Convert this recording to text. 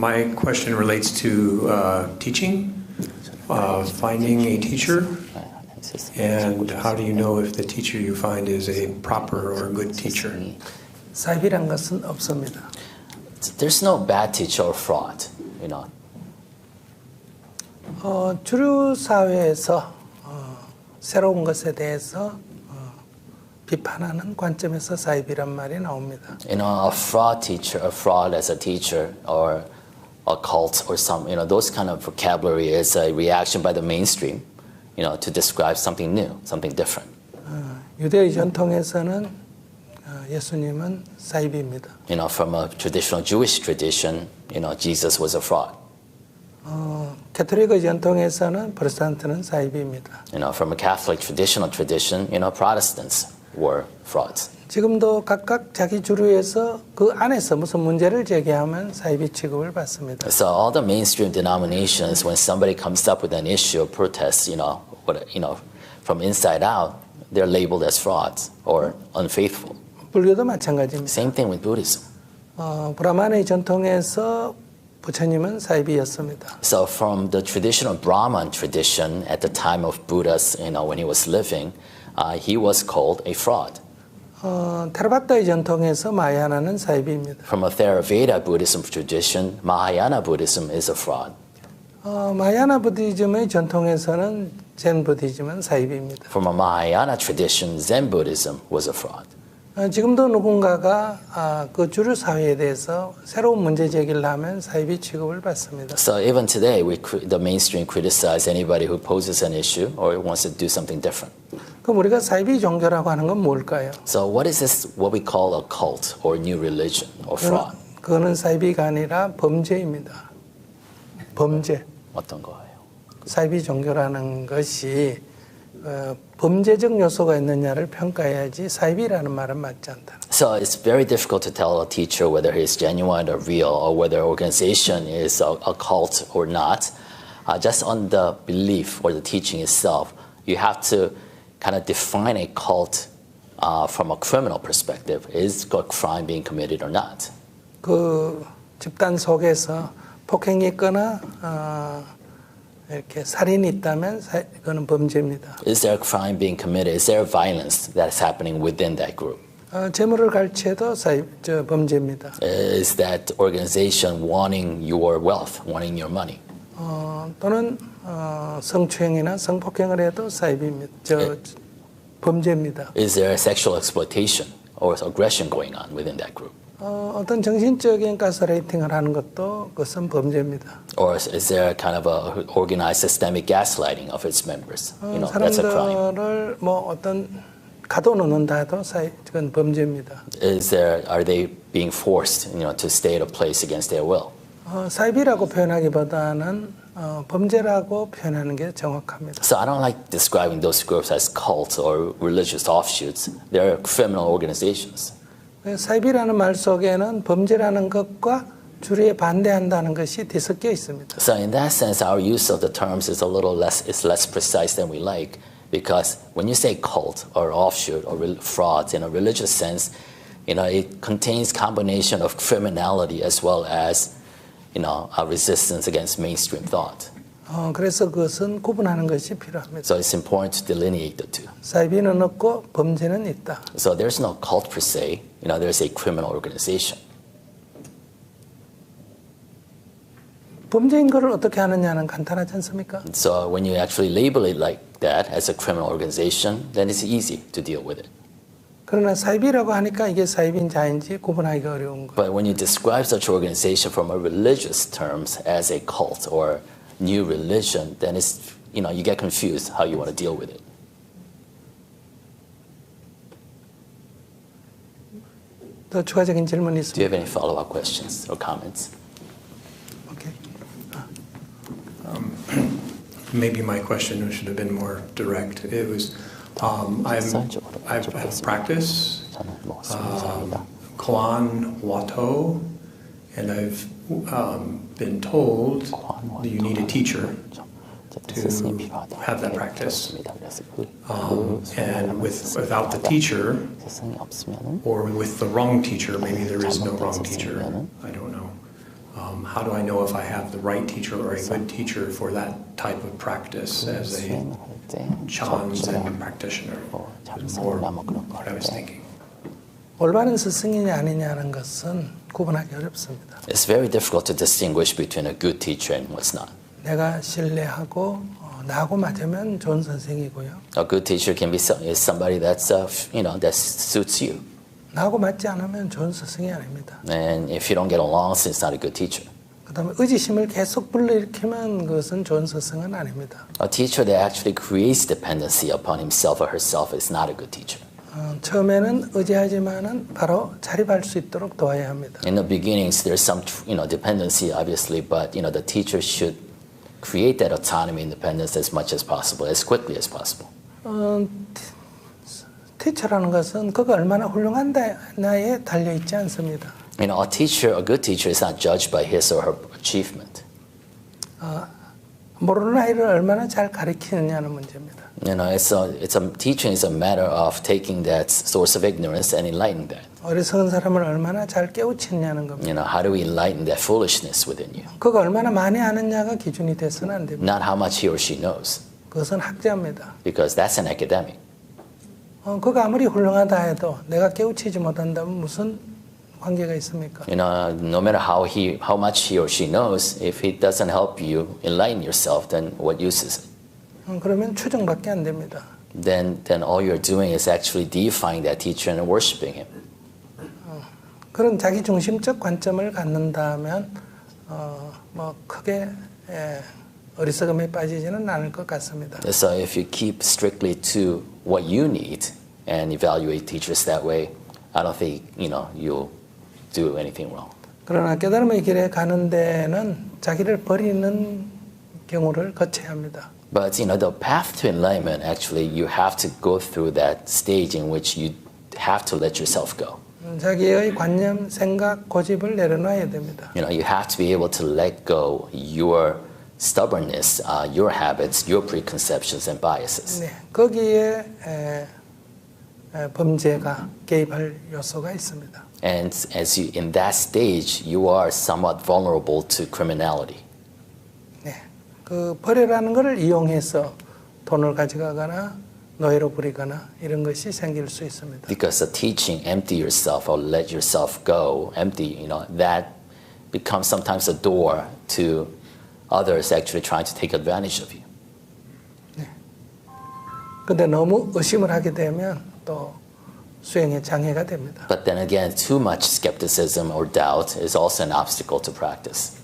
My question relates to teaching, finding a teacher, and how do you know if the teacher you find is a proper or good teacher? 사입이란 것은 없습니다. There's no bad teacher or fraud, you know. 주류 사회에서 새로운 것에 대해서 비판하는 관점에서 사입이란 말이 나옵니다. You know, a fraud teacher, a fraud as a teacher, or a cult, or some, you know, those kind of vocabulary is a reaction by the mainstream, you know, to describe something new, something different. 유대의 전통에서는 예수님은 사입입니다. You know, from a traditional Jewish tradition, you know, Jesus was a fraud. 가톨릭의 전통에서는 프로테스탄트는 사입입니다. You know, from a Catholic traditional tradition, you know, Protestants were frauds. 지금도 각각 자기 주류에서 그 안에서 무슨 문제를 제기하면 사이비 취급을 받습니다. So all the mainstream denominations, when somebody comes up with an issue or protest, you know, from inside out, they're labeled as frauds or unfaithful. 불교도 마찬가지입니다. Same thing with Buddhism. 브라만의 전통에서 부처님은 사이비였습니다. So from the traditional Brahman tradition at the time of Buddha's, you know, when he was living, he was called a fraud. 테라바타의 전통에서 마하야나는 사이비입니다. From a Theravada Buddhism tradition, Mahayana Buddhism is a fraud. 마하야나 부디즘의 전통에서는 젠 부디즘은 사이비입니다. From a Mahayana tradition, Zen Buddhism was a fraud. 지금도 누군가가 그 주류 사회에 대해서 새로운 문제 제기를 하면 사이비 취급을 받습니다. So even today, the mainstream criticize anybody who poses an issue or wants to do something different. 그럼 우리가 사이비 종교라고 하는 건 뭘까요? So what is this, what we call a cult or new religion or fraud? 그거는 사이비가 아니라 범죄입니다. 범죄. 어떤 거예요? 사이비 종교라는 것이 범죄적 요소가 있느냐를 평가해야지 사이비라는 말은 맞지 않다. So it's very difficult to tell a teacher whether he's genuine or real or whether organization is a cult or not. Just on the belief or the teaching itself, you have to kind of define a cult from a criminal perspective. Is a crime being committed or not? 그 집단 속에서 폭행이 있거나 이렇게 살인이 있다면 그거는 범죄입니다. Is there a crime being committed? Is there violence that's happening within that group? 재물을 갈취해도 범죄입니다. Is that organization wanting your wealth, wanting your money? 또는 성추행이나 성폭행을 해도 사이비입니다. 범죄입니다. Is there sexual exploitation or aggression going on within that group? 어떤 정신적인 가스라이팅을 하는 것도 그것은 범죄입니다. Or is there kind of a organized systemic gaslighting of its members? You know, that's a crime. 사람들을 뭐 어떤 가둬놓는다 해도 그건 범죄입니다. Are they being forced, you know, to stay at a place against their will? 사이비라고 표현하기보다는 범죄라고 표현하는 게 정확합니다. So I don't like describing those groups as cults or religious offshoots. They're criminal organizations. 사이비라는 말 속에는 범죄라는 것과 주류에 반대한다는 것이 뒤섞여 있습니다. So in that sense, our use of the terms is less precise than we like, because when you say cult or offshoot or frauds in a religious sense, you know, it contains combination of criminality as well as, you know, a resistance against mainstream thought. 그래서 그것은 구분하는 것이 필요합니다. So it's important to delineate the two. 사이비는 없고 범죄는 있다. So there's no cult per se. You know, there's a criminal organization. 범죄인 것을 어떻게 하느냐는 간단하지 않습니까? So when you actually label it like that as a criminal organization, then it's easy to deal with it. 그러나 사이비라고 하니까 이게 사이비인지 아닌지 구분하기가 어려운 거. But when you describe such organization from a religious terms as a cult or new religion, then it's, you know, you get confused how you want to deal with it. 더 추가적인 질문이 있습니다. Do you have any follow-up questions or comments? Okay. Maybe my question should have been more direct. It was, I've practiced Koan Wato, and I've been told that you need a teacher to have that practice. And without the teacher, or with the wrong teacher, maybe there is no wrong teacher, I don't know. How do I know if I have the right teacher or a good teacher for that type of practice as a Chan practitioner? Was more what I was thinking. 올바른 스승이냐 아니냐는 것은 구분하기 어렵습니다. It's very difficult to distinguish between a good teacher and what's not. 내가 신뢰하고 나하고 맞으면 좋은 선생이고요. A good teacher can be is somebody that's that suits you. 나하고 맞지 않으면 좋은 스승이 아닙니다. And if you don't get along, it's not a good teacher. 그다음에 의지심을 계속 불러일으키면 그것은 좋은 스승은 아닙니다. A teacher that actually creates dependency upon himself or herself is not a good teacher. 처음에는 의지하지만은 바로 자립할 수 있도록 도와야 합니다. In the beginnings, there's some dependency, obviously, but the teacher should create that autonomy, independence as much as possible, as quickly as possible. 티처라는 것은 그가 얼마나 훌륭한냐에 달려 있지 않습니다. A good teacher is not judged by his or her achievement. 모르는 아이를 얼마나 잘 가르치느냐는 문제입니다. Teaching is a matter of taking that source of ignorance and enlightening that. 어리석은 사람을 얼마나 잘 깨우치느냐는 겁니다. How do we enlighten that foolishness within you? 그가 얼마나 많이 아느냐가 기준이 돼서는 안 됩니다. Not how much he or she knows, 그것은 학자입니다. because that's an academic. 그가 아무리 훌륭하다 해도 내가 깨우치지 못한다면 무슨 관계가 있습니까? No matter how much he or she knows, if it doesn't help you enlighten yourself, then what use is it? 그러면 추정밖에 안 됩니다. Then all you're doing is actually deifying that teacher and worshiping him. 그런 자기 중심적 관점을 갖는다면 뭐 크게 어리석음에 빠지지는 않을 것 같습니다. So if you keep strictly to what you need and evaluate teachers that way, I don't think you'll do anything wrong. 그러나 깨달음의 길에 가는 데는 자기를 버리는 경우를 거쳐야 합니다. But the path to enlightenment, actually, you have to go through that stage in which you have to let yourself go. 자기의 관념, 생각, 고집을 내려놔야 됩니다. You have to be able to let go your stubbornness, your habits, your preconceptions and biases. 네, 거기에 범죄가 개입할 요소가 있습니다. And in that stage, you are somewhat vulnerable to criminality. 네, 그 벌이라는 것을 이용해서 돈을 가져가거나 노예로 부리거나 이런 것이 생길 수 있습니다. Because the teaching, empty yourself or let yourself go, empty, that becomes sometimes a door to others actually trying to take advantage of you. 네. 근데 너무 의심을 하게 되면 또 수행에 장애가 됩니다. But then again, too much skepticism or doubt is also an obstacle to practice.